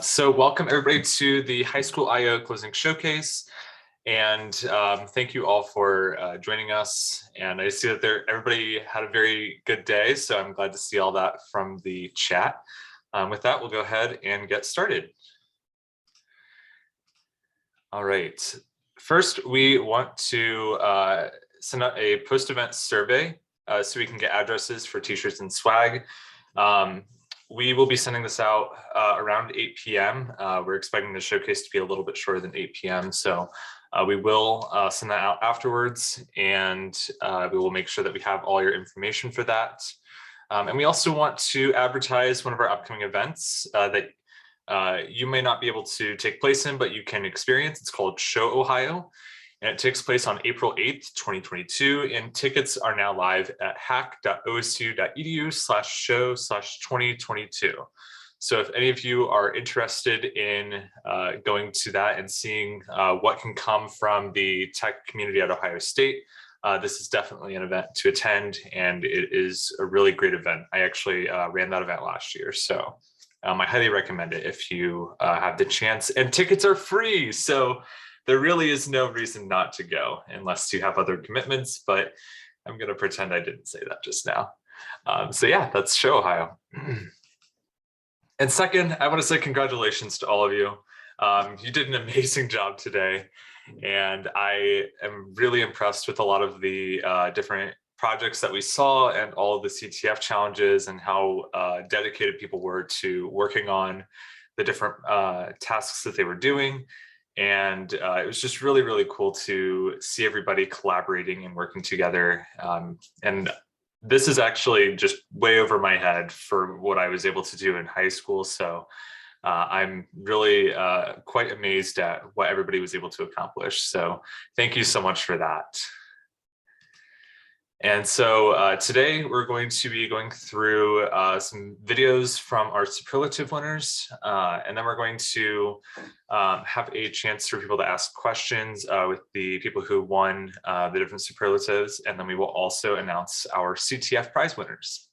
So welcome everybody to the High School I/O Closing Showcase. And thank you all for joining us. And I see that everybody had a very good day, so I'm glad to see all that from the chat. With that, we'll go ahead and get started. All right. First, we want to send out a post-event survey so we can get addresses for t-shirts and swag. We will be sending this out around 8 p.m. We're expecting the showcase to be a little bit shorter than 8 p.m. So we will send that out afterwards, and we will make sure that we have all your information for that. And we also want to advertise one of our upcoming events that you may not be able to take place in, but you can experience. It's called Show Ohio, and it takes place on April 8th, 2022. And tickets are now live at hack.osu.edu/show/2022. So if any of you are interested in going to that and seeing what can come from the tech community at Ohio State, this is definitely an event to attend, and it is a really great event. I actually ran that event last year, so I highly recommend it if you have the chance. And tickets are free, so there really is no reason not to go unless you have other commitments, but I'm going to pretend I didn't say that just now. So yeah, that's Show Ohio. And second, I want to say congratulations to all of you. You did an amazing job today, and I am really impressed with a lot of the different projects that we saw and all of the CTF challenges and how dedicated people were to working on the different tasks that they were doing. And it was just really, really cool to see everybody collaborating and working together. And this is actually just way over my head for what I was able to do in high school. So I'm really quite amazed at what everybody was able to accomplish. So thank you so much for that. And so today we're going to be going through some videos from our superlative winners, and then we're going to have a chance for people to ask questions with the people who won the different superlatives, and then we will also announce our CTF prize winners.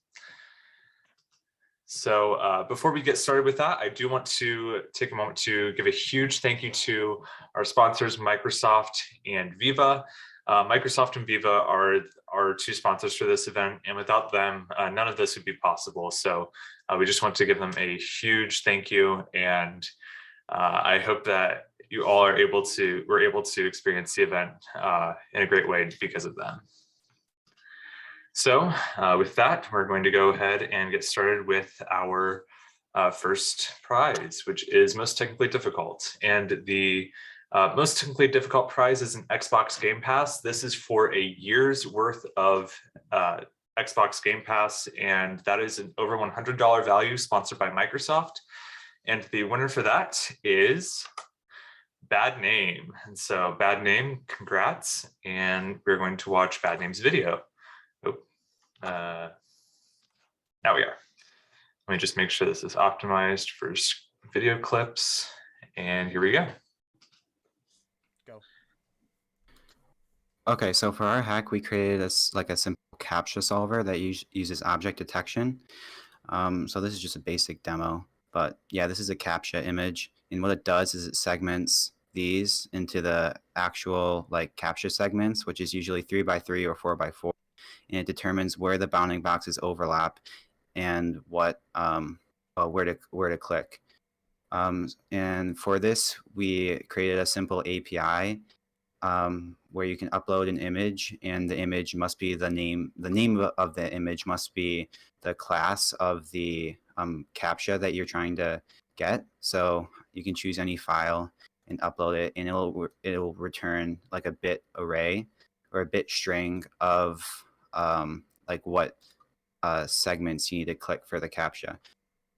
So before we get started with that, I do want to take a moment to give a huge thank you to our sponsors, Microsoft and Viva. Microsoft and Viva are our two sponsors for this event, and without them, none of this would be possible. So we just want to give them a huge thank you, and I hope that you all were able to experience the event in a great way because of them. So with that, we're going to go ahead and get started with our first prize, which is most technically difficult. And the most technically difficult prize is an Xbox Game Pass. This is for a year's worth of Xbox Game Pass, and that is an over $100 value sponsored by Microsoft. And the winner for that is Bad Name. And so Bad Name, congrats. And we're going to watch Bad Name's video. Oh, now we are. Let me just make sure this is optimized for video clips. And here we go. Okay, so for our hack, we created a simple CAPTCHA solver that uses object detection. So this is just a basic demo, but yeah, this is a CAPTCHA image, and what it does is it segments these into the actual CAPTCHA segments, which is usually 3x3 or 4x4, and it determines where the bounding boxes overlap and what where to click. And for this, we created a simple API. Where you can upload an image, and the image must be the name of the image must be the class of the CAPTCHA that you're trying to get. So you can choose any file and upload it, and it'll return like a bit array or a bit string of what segments you need to click for the CAPTCHA.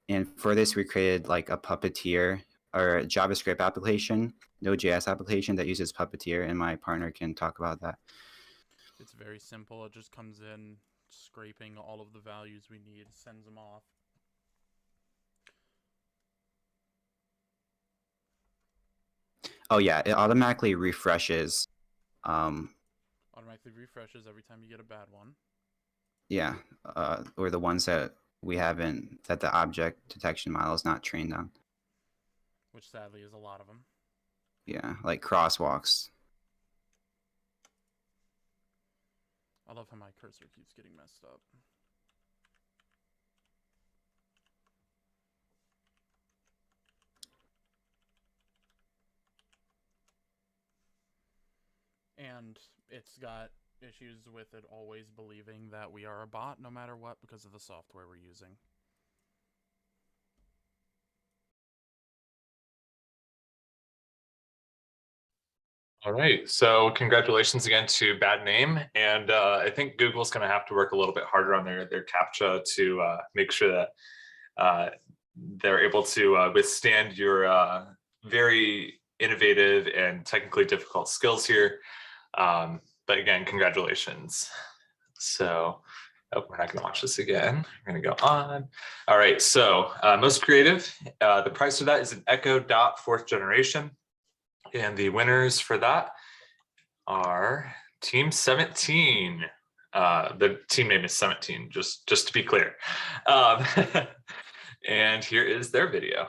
And for this, we created like a Puppeteer or a JavaScript application, Node.js application that uses Puppeteer, and my partner can talk about that. It's very simple. It just comes in, scraping all of the values we need, sends them off. Oh yeah, it automatically refreshes. Automatically refreshes every time you get a bad one. Yeah, or the ones that we haven't, that the object detection model is not trained on. which sadly is a lot of them. Yeah, like crosswalks. I love how my cursor keeps getting messed up. And it's got issues with it always believing that we are a bot no matter what because of the software we're using. All right, so congratulations again to Bad Name, and I think Google's going to have to work a little bit harder on their CAPTCHA to make sure that they're able to withstand your very innovative and technically difficult skills here. But again, congratulations. So, oh, we're not going to watch this again. We're going to go on. All right, so most creative, the price for that is an Echo Dot 4th generation. And the winners for that are Team 17. The team name is 17, just to be clear. And here is their video.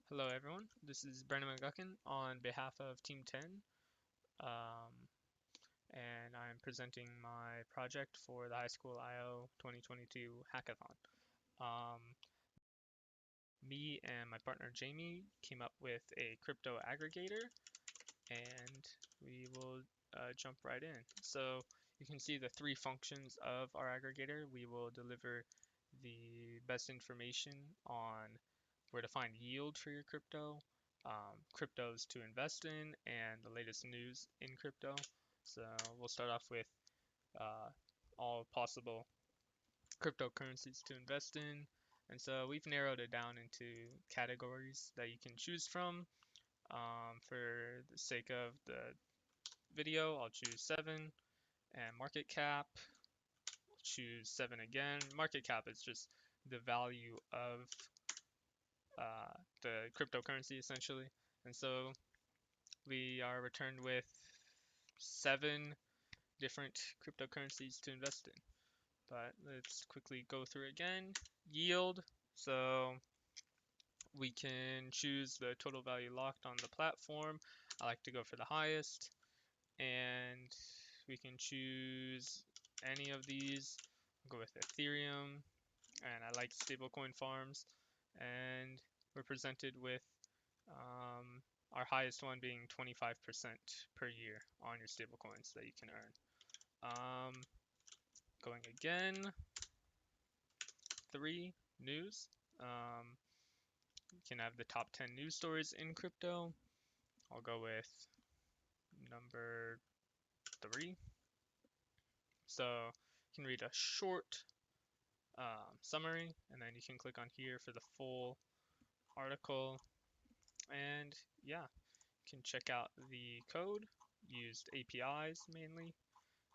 Hello everyone, this is Brennan McGuckin on behalf of Team 10, and I'm presenting my project for the High School I/O 2022 Hackathon. Me and my partner Jamie came up with a crypto aggregator, and we will jump right in. So you can see the three functions of our aggregator. We will deliver the best information on where to find yield for your crypto, cryptos to invest in, and the latest news in crypto. So we'll start off with all possible cryptocurrencies to invest in. And so we've narrowed it down into categories that you can choose from. For the sake of the video, I'll choose 7, and market cap, I'll choose 7 again. Market cap is just the value of the cryptocurrency essentially. And so we are returned with 7 different cryptocurrencies to invest in. But let's quickly go through again. Yield. So we can choose the total value locked on the platform. I like to go for the highest. And we can choose any of these. I'll go with Ethereum. And I like stablecoin farms. And we're presented with our highest one being 25% per year on your stablecoins that you can earn. Going again, 3, news. You can have the top 10 news stories in crypto. I'll go with number 3. So you can read a short summary, and then you can click on here for the full article. And yeah, you can check out the code, used APIs mainly,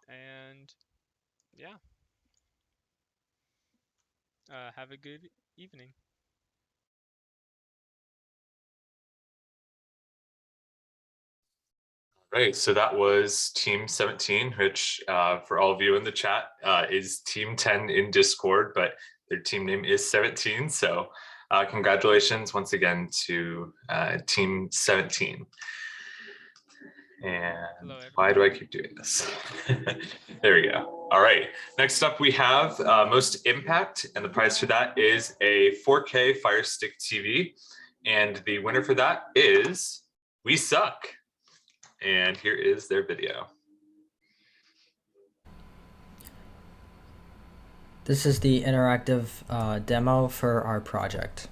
and yeah, have a good evening. Right, so that was Team 17, which for all of you in the chat is Team 10 in Discord, but their team name is 17. So congratulations once again to Team 17. And Hello, why do I keep doing this? There we go. All right, next up we have Most Impact, and the prize for that is a 4K Fire Stick TV. And the winner for that is We Suck. And here is their video. This is the interactive demo for our project.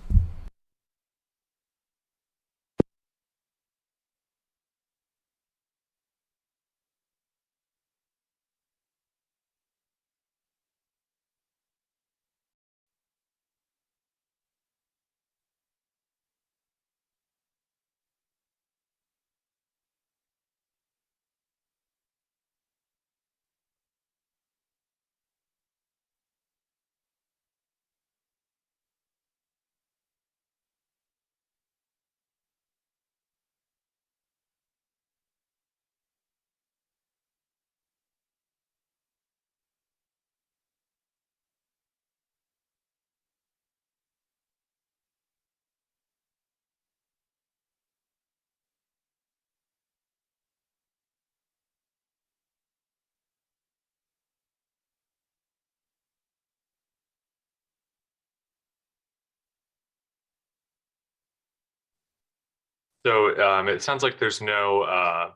So it sounds like there's no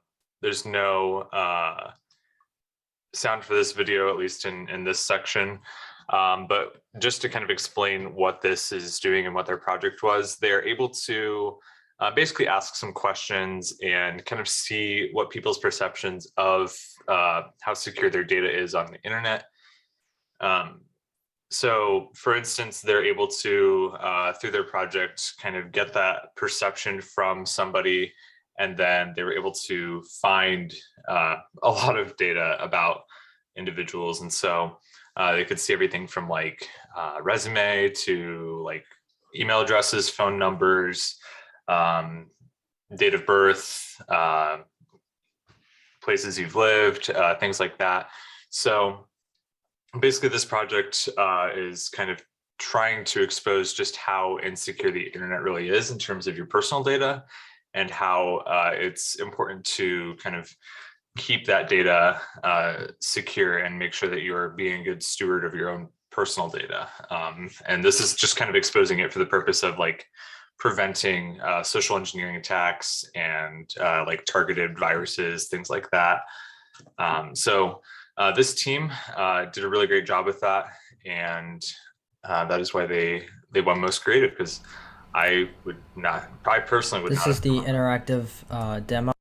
sound for this video, at least in this section. But just to kind of explain what this is doing and what their project was, they're able to basically ask some questions and kind of see what people's perceptions of how secure their data is on the internet. So for instance, they're able to, through their project, kind of get that perception from somebody, and then they were able to find a lot of data about individuals. And so they could see everything from like resume to like email addresses, phone numbers, date of birth, places you've lived, things like that. So basically this project is kind of trying to expose just how insecure the internet really is in terms of your personal data, and how it's important to kind of keep that data secure and make sure that you're being a good steward of your own personal data. And this is just kind of exposing it for the purpose of like preventing social engineering attacks and like targeted viruses, things like that. So this team did a really great job with that, and that is why they won most creative, because I personally would not. This is the interactive demo.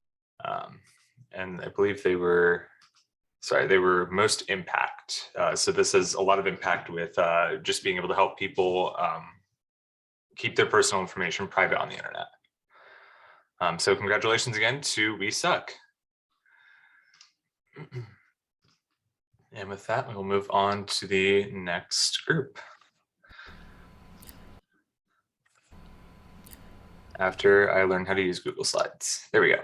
And I believe they were most impact. So this has a lot of impact with just being able to help people keep their personal information private on the internet. So congratulations again to We Suck. And with that, we will move on to the next group. After I learn how to use Google Slides. There we go.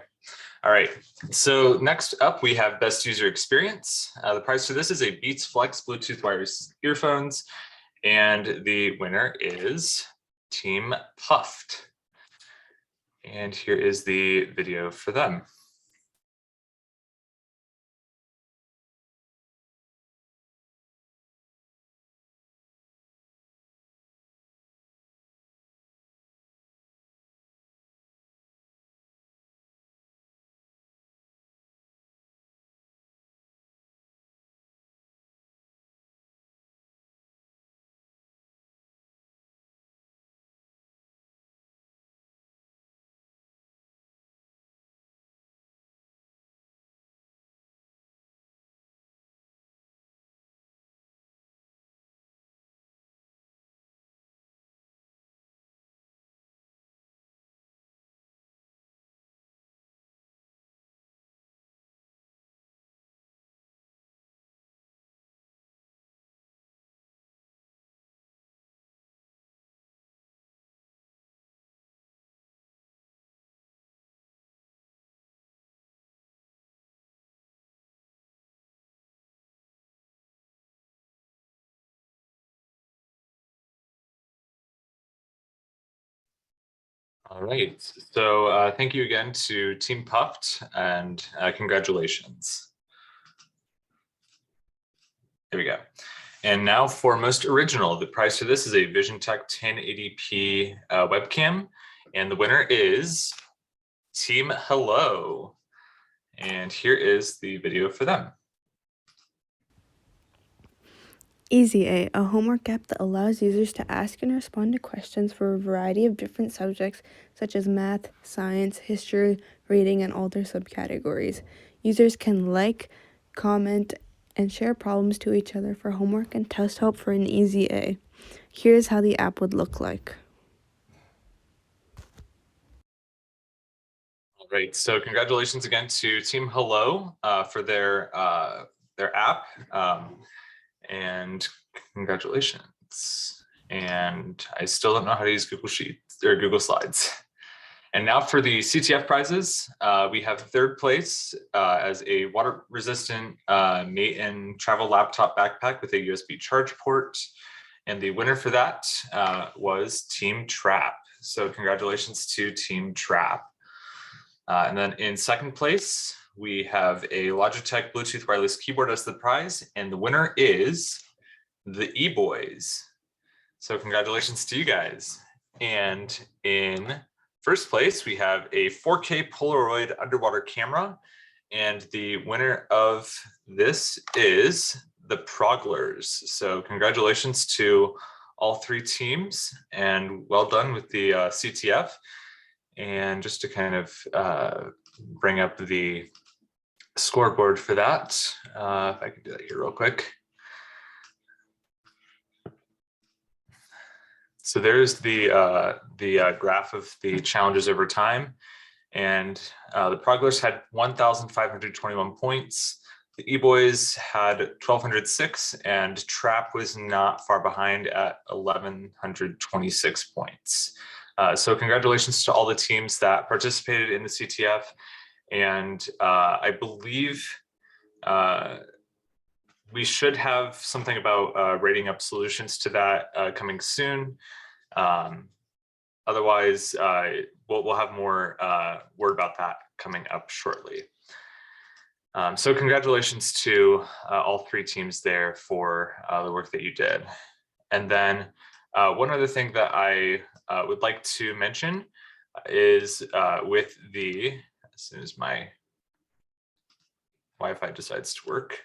All right, so next up we have Best User Experience. The prize for this is a Beats Flex Bluetooth wireless earphones, and the winner is Team Puffed. And here is the video for them. All right, so thank you again to Team Puffed, and congratulations. There we go. And now for most original, the prize for this is a VisionTech 1080p webcam, and the winner is Team Hello. And here is the video for them. Easy A, a homework app that allows users to ask and respond to questions for a variety of different subjects such as math, science, history, reading, and all their subcategories. Users can like, comment, and share problems to each other for homework and test help for an Easy A. Here's how the app would look like. All right, so congratulations again to Team Hello for their app. And congratulations. And I still don't know how to use Google Sheets or Google Slides. And now for the CTF prizes, we have third place as a water-resistant mate and travel laptop backpack with a USB charge port. And the winner for that was Team Trap. So congratulations to Team Trap. And then in second place, we have a Logitech Bluetooth wireless keyboard as the prize, and the winner is the E-Boys. So congratulations to you guys. And in first place, we have a 4K Polaroid underwater camera. And the winner of this is the Proglers. So congratulations to all 3 teams and well done with the CTF. And just to kind of bring up the scoreboard for that, if I can do that here real quick. So there's the graph of the challenges over time. And the Proglers had 1,521 points. The E-Boys had 1,206, and Trap was not far behind at 1,126 points. So congratulations to all the teams that participated in the CTF. And I believe we should have something about rating up solutions to that coming soon. Otherwise, we'll have more word about that coming up shortly. So congratulations to all 3 teams there for the work that you did. And then one other thing that I would like to mention is with the, as soon as my Wi-Fi decides to work,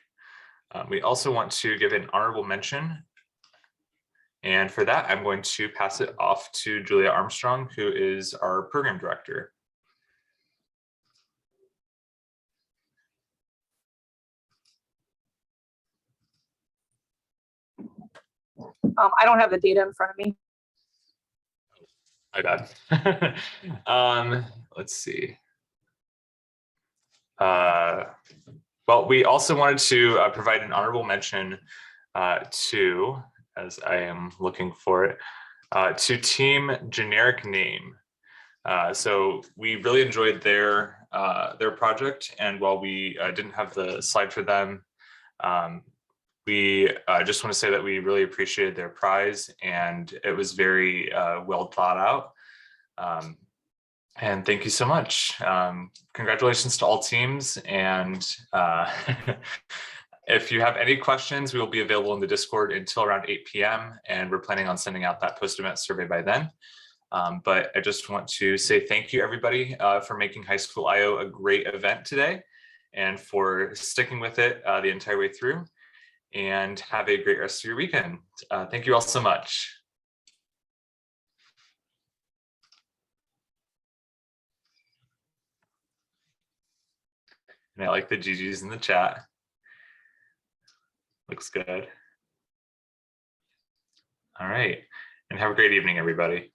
we also want to give an honorable mention. And for that, I'm going to pass it off to Julia Armstrong, who is our program director. I don't have the data in front of me. My bad. Let's see. Well, we also wanted to provide an honorable mention to, as I am looking for it, to Team Generic Name. So we really enjoyed their project, and while we didn't have the slide for them, we just want to say that we really appreciated their prize, and it was very well thought out. And thank you so much. Congratulations to all teams. And if you have any questions, we will be available in the Discord until around 8 p.m. And we're planning on sending out that post-event survey by then. But I just want to say thank you, everybody, for making High School I/O a great event today and for sticking with it the entire way through. And have a great rest of your weekend. Thank you all so much. And I like the GGs in the chat. Looks good. All right. And have a great evening, everybody.